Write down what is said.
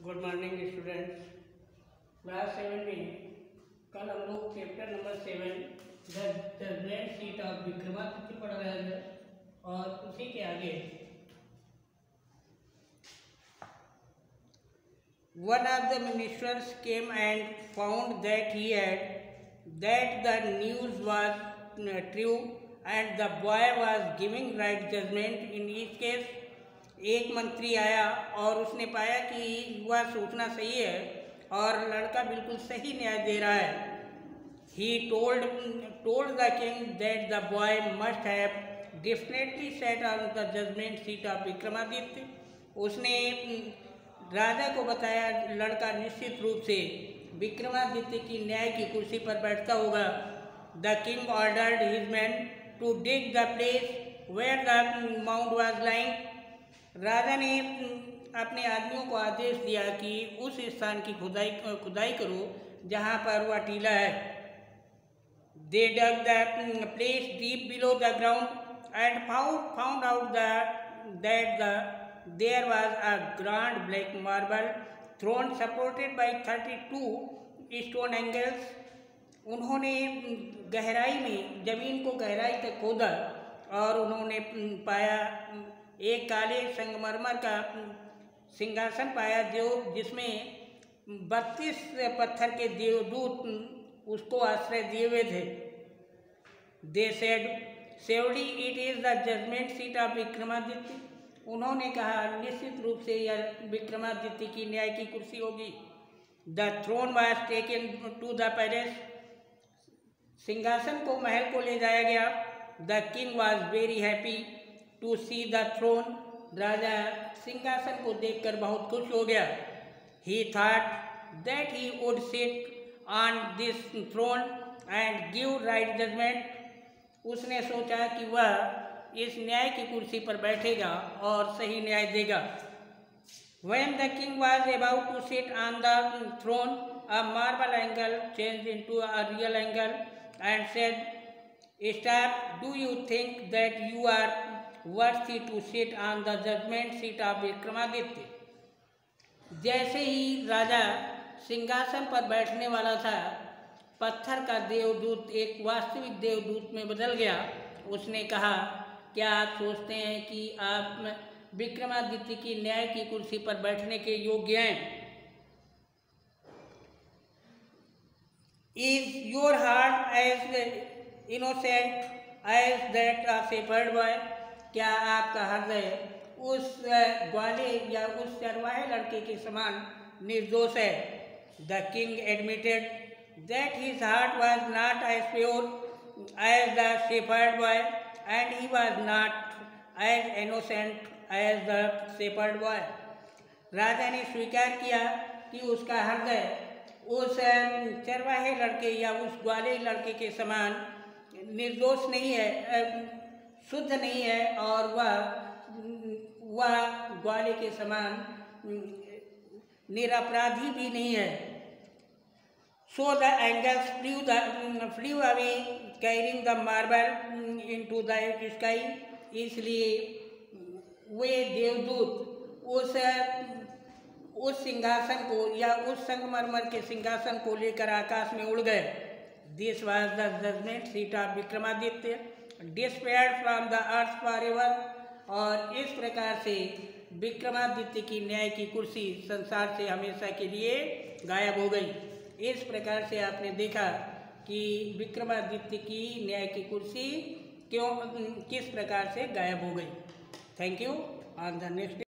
Good morning students. Class 7 में कल हम लोग chapter number 7 the judgement seat of Vikramaditya पढ़ रहे थे और उसी के आगे one of the ministers came and found that he had that the news was true and the boy was giving right judgement in each case. एक मंत्री आया और उसने पाया कि वह सूचना सही है और लड़का बिल्कुल सही न्याय दे रहा है। He told the king that the boy must have definitely sat on the judgement seat of Vikramaditya. उसने राजा को बताया लड़का निश्चित रूप से विक्रमादित्य की न्याय की कुर्सी पर बैठता होगा। The king ordered his man to dig the place where the mount was lying. राजा ने अपने आदमियों को आदेश दिया कि उस स्थान की खुदाई करो जहाँ पर वह टीला है। They dug the place deep below the ground and found out that there was a grand black marble throne supported by 32 stone angels. उन्होंने गहराई में जमीन को गहराई तक खोदा और उन्होंने पाया एक काले संगमरमर का सिंहासन पाया जिसमें 32 पत्थर के देवदूत उसको आश्रय दिए हुए थे। They said surely it is the judgement seat of Vikramaditya. उन्होंने कहा निश्चित रूप से यह विक्रमादित्य की न्याय की कुर्सी होगी। The throne was taken to the palace. सिंहासन को महल को ले जाया गया। The king was very happy to see the throne. राजा सिंहासन को देखकर बहुत खुश हो गया। He thought that he would sit on this throne and give right judgement. उसने सोचा कि वह इस न्याय की कुर्सी पर बैठेगा और सही न्याय देगा। When the king was about to sit on the throne, a marble angle changed into a real angle and said, "Stop, do you think that you are worthy to sit on the judgment seat of Vikramaditya?" जैसे ही राजा सिंहासन पर बैठने वाला था, पत्थर का देवदूत एक वास्तविक देवदूत में बदल गया। उसने कहा, क्या आप सोचते हैं कि आप विक्रमादित्य की न्याय की कुर्सी पर बैठने के योग्य हैं? Is your heart as innocent as that of shepherd boy? क्या आपका हृदय उस ग्वाले या उस चरवाहे लड़के के समान निर्दोष है? The king admitted that his heart was not as pure as the shepherd boy and he was not as innocent as the shepherd boy. राजा ने स्वीकार किया कि उसका हृदय उस चरवाहे लड़के या उस ग्वाले लड़के के समान निर्दोष नहीं है, शुद्ध नहीं है और वह ग्वाले के समान निरपराधी भी नहीं है। So the angels flew away carrying the marble into the sky. इसलिए वे देवदूत उस सिंहासन को या उस संगमरमर के सिंहासन को लेकर आकाश में उड़ गए। This was the judgment seat of Vikramaditya disappeared from the earth forever। और इस प्रकार से विक्रमादित्य की न्याय की कुर्सी संसार से हमेशा के लिए गायब हो गई। इस प्रकार से आपने देखा कि विक्रमादित्य की न्याय की कुर्सी किस प्रकार से गायब हो गई। Thank you. On the next